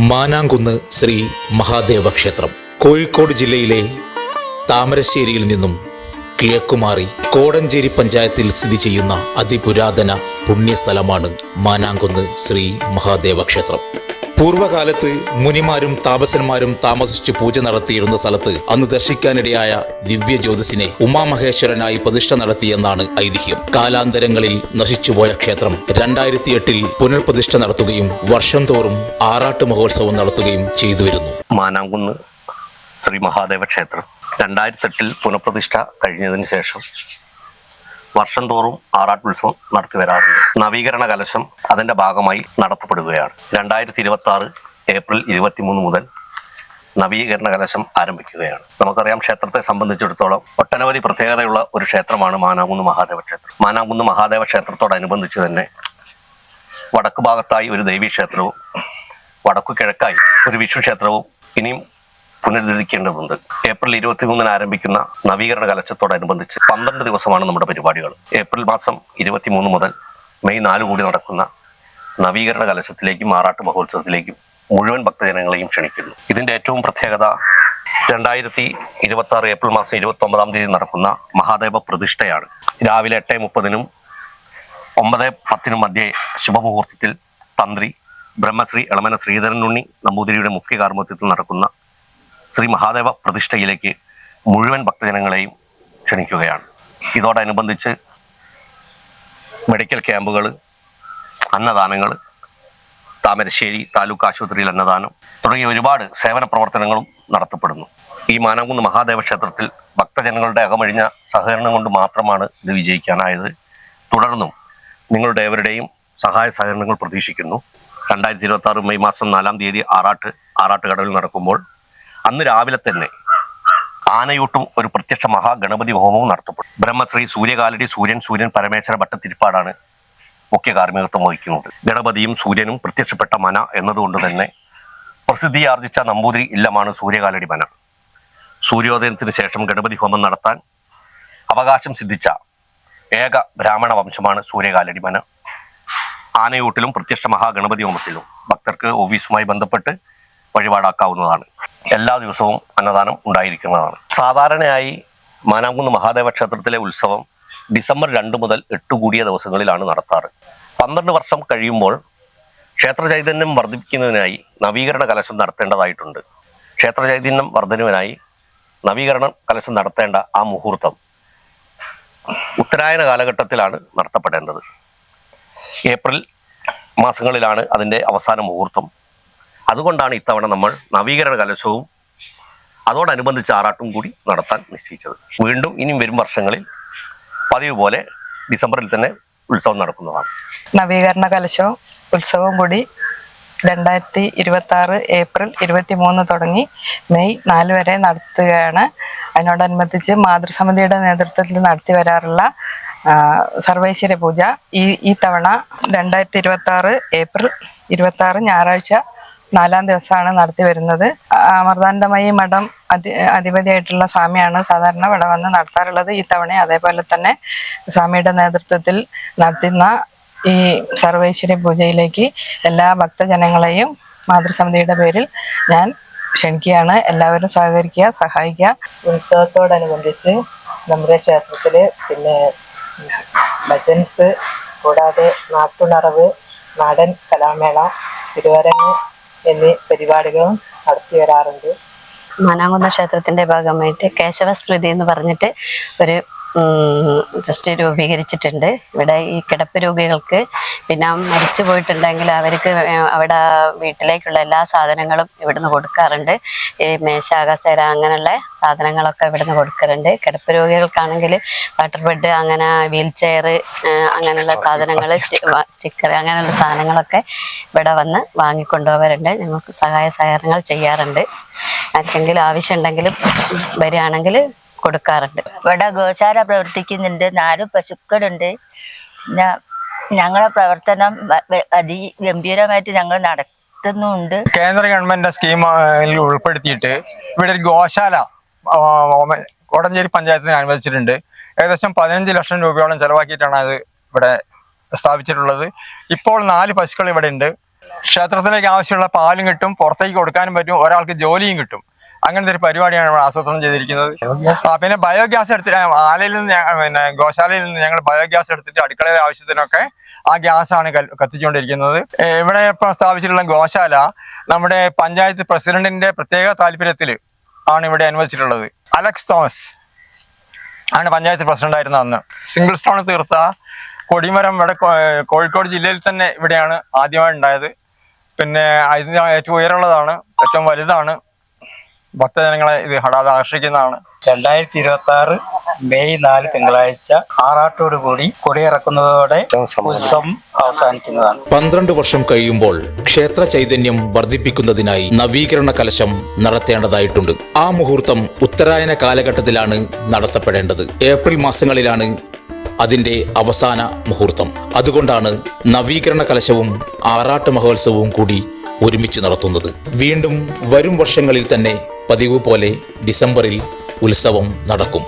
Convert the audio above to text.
മാനാംകുന്ന് ശ്രീ മഹാദേവ ക്ഷേത്രം കോഴിക്കോട് ജില്ലയിലെ താമരശ്ശേരിയിൽ നിന്നും കിഴക്കുമാറി കോടഞ്ചേരി പഞ്ചായത്തിൽ സ്ഥിതി ചെയ്യുന്ന അതിപുരാതന പുണ്യസ്ഥലമാണ് മാനാംകുന്ന് ശ്രീ മഹാദേവ ക്ഷേത്രം. പൂർവകാലത്ത് മുനിമാരും താപസന്മാരും താമസിച്ച് പൂജ നടത്തിയിരുന്ന സ്ഥലത്ത് അന്ന് ദർശിക്കാനിടയായ ദിവ്യ ജ്യോതിസിനെ ഉമാമഹേശ്വരനായി പ്രതിഷ്ഠ നടത്തിയെന്നാണ് ഐതിഹ്യം. കാലാന്തരങ്ങളിൽ നശിച്ചുപോയ ക്ഷേത്രം 2008 പുനർപ്രതിഷ്ഠ നടത്തുകയും വർഷം തോറും ആറാട്ട് മഹോത്സവം നടത്തുകയും ചെയ്തു വരുന്നു. മാനാംകുന്ന് ശ്രീ മഹാദേവ ക്ഷേത്രം 2008 പുനഃപ്രതിഷ്ഠ കഴിഞ്ഞതിന് ശേഷം വർഷം തോറും ആറാട്ടുത്സവം നടത്തി വരാറുണ്ട്. നവീകരണ കലശം അതിന്റെ ഭാഗമായി നടത്തപ്പെടുകയാണ്. 2026 ഏപ്രിൽ 23 മുതൽ നവീകരണ കലശം ആരംഭിക്കുകയാണ്. നമുക്കറിയാം, ക്ഷേത്രത്തെ സംബന്ധിച്ചിടത്തോളം ഒട്ടനവധി പ്രത്യേകതയുള്ള ഒരു ക്ഷേത്രമാണ് മാനാംകുന്ന് മഹാദേവ ക്ഷേത്രം. മാനാംകുന്ന് മഹാദേവ ക്ഷേത്രത്തോടനുബന്ധിച്ച് തന്നെ വടക്കു ഭാഗത്തായി ഒരു ദേവീക്ഷേത്രവും വടക്കു കിഴക്കായി ഒരു വിഷു ക്ഷേത്രവും ഇനിയും പുനരുദ്ധരിക്കേണ്ടതുണ്ട്. ഏപ്രിൽ 23 ആരംഭിക്കുന്ന നവീകരണ കലശത്തോടനുബന്ധിച്ച് 12 ദിവസമാണ് നമ്മുടെ പരിപാടികൾ. ഏപ്രിൽ മാസം 23 മുതൽ മെയ് 4 കൂടി നടക്കുന്ന നവീകരണ കലശത്തിലേക്കും ആറാട്ട് മഹോത്സവത്തിലേക്കും മുഴുവൻ ഭക്തജനങ്ങളെയും ക്ഷണിക്കുന്നു. ഇതിന്റെ ഏറ്റവും പ്രത്യേകത 2026 ഏപ്രിൽ മാസം 29 തീയതി നടക്കുന്ന മഹാദേവ പ്രതിഷ്ഠയാണ്. രാവിലെ 8:30 9:10 മധ്യേ ശുഭമുഹൂർത്തത്തിൽ തന്ത്രി ബ്രഹ്മശ്രീ എളമന ശ്രീധരനുണ്ണി നമ്പൂതിരിയുടെ മുഖ്യ കാർമ്മികത്വത്തിൽ നടക്കുന്ന ശ്രീ മഹാദേവ പ്രതിഷ്ഠയിലേക്ക് മുഴുവൻ ഭക്തജനങ്ങളെയും ക്ഷണിക്കുകയാണ്. ഇതോടനുബന്ധിച്ച് മെഡിക്കൽ ക്യാമ്പുകൾ, അന്നദാനങ്ങൾ, താമരശ്ശേരി താലൂക്ക് ആശുപത്രിയിൽ അന്നദാനം തുടങ്ങിയ ഒരുപാട് സേവന പ്രവർത്തനങ്ങളും നടത്തപ്പെടുന്നു. ഈ മാനാംകുന്ന് മഹാദേവ ക്ഷേത്രത്തിൽ ഭക്തജനങ്ങളുടെ അകമഴിഞ്ഞ സഹകരണം കൊണ്ട് മാത്രമാണ് ഇത് വിജയിക്കാനായത്. തുടർന്നും നിങ്ങളുടെ ഏവരുടെയും സഹായ സഹകരണങ്ങൾ പ്രതീക്ഷിക്കുന്നു. 2026 മെയ് മാസം 4 തീയതി ആറാട്ട് കടവിൽ നടക്കുമ്പോൾ അന്ന് രാവിലെ തന്നെ ആനയൂട്ടും ഒരു പ്രത്യക്ഷ മഹാഗണപതി ഹോമവും നടത്തപ്പെടും. ബ്രഹ്മശ്രീ സൂര്യകാലടി സൂര്യൻ പരമേശ്വര ഭട്ടത്തിരിപ്പാടാണ് മുഖ്യ കാർമ്മികത്വം വഹിക്കുന്നത്. ഗണപതിയും സൂര്യനും പ്രത്യക്ഷപ്പെട്ട മന എന്നതുകൊണ്ട് തന്നെ പ്രസിദ്ധിയാർജിച്ച നമ്പൂതിരി ഇല്ലമാണ് സൂര്യകാലടി മന. സൂര്യോദയത്തിന് ശേഷം ഗണപതി ഹോമം നടത്താൻ അവകാശം സിദ്ധിച്ച ഏക ബ്രാഹ്മണ വംശമാണ് സൂര്യകാലടി മന. ആനയൂട്ടിലും പ്രത്യക്ഷ മഹാഗണപതി ഹോമത്തിലും ഭക്തർക്ക് ഓഫീസുമായി ബന്ധപ്പെട്ട് വഴിപാടാക്കാവുന്നതാണ്. എല്ലാ ദിവസവും അന്നദാനം ഉണ്ടായിരിക്കുന്നതാണ്. സാധാരണയായി മാനാംകുന്ന് മഹാദേവ ക്ഷേത്രത്തിലെ ഉത്സവം ഡിസംബർ 2 മുതൽ 8 കൂടിയ ദിവസങ്ങളിലാണ് നടത്താറ്. 12 വർഷം കഴിയുമ്പോൾ ക്ഷേത്ര ചൈതന്യം വർദ്ധിപ്പിക്കുന്നതിനായി നവീകരണ കലശം നടത്തേണ്ടതായിട്ടുണ്ട്. ക്ഷേത്ര ചൈതന്യം വർധനവിനായി നവീകരണ കലശം നടത്തേണ്ട ആ മുഹൂർത്തം ഉത്തരായന കാലഘട്ടത്തിലാണ് നടത്തപ്പെടേണ്ടത്. ഏപ്രിൽ മാസങ്ങളിലാണ് അതിൻ്റെ അവസാന മുഹൂർത്തം. അതുകൊണ്ടാണ് ഇത്തവണ നമ്മൾ നവീകരണ കലശവും അതോടനുബന്ധിച്ച് ആറാട്ടും കൂടി നടത്താൻ നിശ്ചയിച്ചത്. വീണ്ടും ഇനിയും വരും വർഷങ്ങളിൽ പതിവ് പോലെ ഡിസംബറിൽ തന്നെ ഉത്സവം നടക്കുന്നതാണ്. നവീകരണ കലശവും ഉത്സവവും കൂടി 2026 ഏപ്രിൽ 23 തുടങ്ങി മെയ് 4 വരെ നടത്തുകയാണ്. അതിനോടനുബന്ധിച്ച് മാതൃസമിതിയുടെ നേതൃത്വത്തിൽ നടത്തി വരാറുള്ള സർവൈശ്വര്യ പൂജ ഈ തവണ 2026 ഏപ്രിൽ 26 ഞായറാഴ്ച 4-ാം ദിവസമാണ് നടത്തി വരുന്നത്. അമൃതാനന്ദമയി മഠം അധിപതിയായിട്ടുള്ള സ്വാമിയാണ് സാധാരണ ഇവിടെ വന്ന് നടത്താറുള്ളത്. ഈ തവണ അതേപോലെ തന്നെ സ്വാമിയുടെ നേതൃത്വത്തിൽ നടത്തുന്ന ഈ സർവൈശ്വര്യ പൂജയിലേക്ക് എല്ലാ ഭക്തജനങ്ങളെയും മാതൃസമിതിയുടെ പേരിൽ ഞാൻ ക്ഷണിക്കുകയാണ്. എല്ലാവരും സഹകരിക്കുക, സഹായിക്കുക. ഉത്സവത്തോടനുബന്ധിച്ച് നമ്മുടെ ക്ഷേത്രത്തിൽ പിന്നെ ഭജൻസ് കൂടാതെ നാട്ടുണറവ്, നാടൻ കലാമേള, തിരുവരങ്ങ് എന്നീ പരിപാടികളും നടത്തി വരാറുണ്ട്. മാനാംകുന്ന് ക്ഷേത്രത്തിന്റെ ഭാഗമായിട്ട് കേശവസ്മൃതി എന്ന് പറഞ്ഞിട്ട് ഒരു ട്രസ്റ്റ് രൂപീകരിച്ചിട്ടുണ്ട്. ഇവിടെ ഈ കിടപ്പ് രോഗികൾക്ക് പിന്നെ മരിച്ചു പോയിട്ടുണ്ടെങ്കിൽ അവർക്ക് അവിടെ വീട്ടിലേക്കുള്ള എല്ലാ സാധനങ്ങളും ഇവിടുന്ന് കൊടുക്കാറുണ്ട്. ഈ മേശ, കസേര അങ്ങനെയുള്ള സാധനങ്ങളൊക്കെ ഇവിടുന്ന് കൊടുക്കാറുണ്ട്. കിടപ്പ് രോഗികൾക്കാണെങ്കിൽ വാട്ടർ ബെഡ്, അങ്ങനെ വീൽ ചെയർ, അങ്ങനെയുള്ള സാധനങ്ങൾ, സ്റ്റിക്കർ അങ്ങനെയുള്ള സാധനങ്ങളൊക്കെ ഇവിടെ വന്ന് വാങ്ങിക്കൊണ്ടുപോകാറുണ്ട്. ഞങ്ങൾക്ക് സഹായ സഹകരണങ്ങൾ ചെയ്യാറുണ്ട്. ആർക്കെങ്കിലും ആവശ്യമുണ്ടെങ്കിലും വരികയാണെങ്കിൽ കൊടുക്കാറുണ്ട്. ഇവിടെ ഗോശാല പ്രവർത്തിക്കുന്നുണ്ട്. 4 പശുക്കളുണ്ട്. പിന്നെ ഞങ്ങളെ പ്രവർത്തനം അതിഗംഭീരമായിട്ട് ഞങ്ങൾ നടത്തുന്നുണ്ട്. കേന്ദ്ര ഗവൺമെന്റ് സ്കീമിൽ ഉൾപ്പെടുത്തിയിട്ട് ഇവിടെ ഒരു ഗോശാല കോടഞ്ചേരി പഞ്ചായത്തിന് അനുവദിച്ചിട്ടുണ്ട്. ഏകദേശം 15 ലക്ഷം രൂപയോളം ചെലവാക്കിയിട്ടാണ് അത് ഇവിടെ സ്ഥാപിച്ചിട്ടുള്ളത്. ഇപ്പോൾ 4 പശുക്കൾ ഇവിടെ ഉണ്ട്. ക്ഷേത്രത്തിലേക്ക് ആവശ്യമുള്ള പാലും കിട്ടും, പുറത്തേക്ക് കൊടുക്കാനും പറ്റും, ഒരാൾക്ക് ജോലിയും കിട്ടും. അങ്ങനത്തെ ഒരു പരിപാടിയാണ് നമ്മൾ ആസൂത്രണം ചെയ്തിരിക്കുന്നത്. പിന്നെ ബയോഗ്യാസ് എടുത്തിട്ട് ആലയിൽ നിന്ന് പിന്നെ ഗോശാലയിൽ നിന്ന് ഞങ്ങൾ ബയോഗ്യാസ് എടുത്തിട്ട് അടുക്കളയിലെ ആവശ്യത്തിനൊക്കെ ആ ഗ്യാസാണ് കത്തിച്ചുകൊണ്ടിരിക്കുന്നത്. ഇവിടെ ഇപ്പം സ്ഥാപിച്ചിട്ടുള്ള ഗോശാല നമ്മുടെ പഞ്ചായത്ത് പ്രസിഡന്റിന്റെ പ്രത്യേക താല്പര്യത്തിൽ ആണ് ഇവിടെ അനുവദിച്ചിട്ടുള്ളത്. അലക്സ് തോമസ് ആണ് പഞ്ചായത്ത് പ്രസിഡന്റ് ആയിരുന്ന അന്ന്. സിംഗിൾ സ്റ്റോൺ തീർത്ത കൊടിമരം ഇവിടെ കോഴിക്കോട് ജില്ലയിൽ തന്നെ ഇവിടെയാണ് ആദ്യമായി ഉണ്ടായത്. പിന്നെ ഇതിന് ഏറ്റവും ഉയരമുള്ളതാണ്, ഏറ്റവും വലുതാണ്. ഭക്തജനങ്ങളെ ഇത് ഹഠാത് ആകർഷിക്കുന്നതാണ്. 2026 മെയ് 4 തിങ്കളാഴ്ച ആറാട്ടോടുകൂടി കൊടിയിറക്കുന്നതോടെ ഉത്സവം അവസാനിക്കുന്നതാണ്. 12 വർഷം കഴിയുമ്പോൾ ക്ഷേത്ര ചൈതന്യം വർദ്ധിപ്പിക്കുന്നതിനായി നവീകരണ കലശം നടത്തേണ്ടതായിട്ടുണ്ട്. ആ മുഹൂർത്തം ഉത്തരായന കാലഘട്ടത്തിലാണ് നടത്തപ്പെടേണ്ടത്. ഏപ്രിൽ മാസങ്ങളിലാണ് അതിന്റെ അവസാന മുഹൂർത്തം. അതുകൊണ്ടാണ് നവീകരണ കലശവും ആറാട്ട് മഹോത്സവവും കൂടി ഒരുമിച്ച് നടത്തുന്നത്. വീണ്ടും വരും വർഷങ്ങളിൽ തന്നെ പതിവ് പോലെ ഡിസംബറിൽ ഉത്സവം നടക്കും.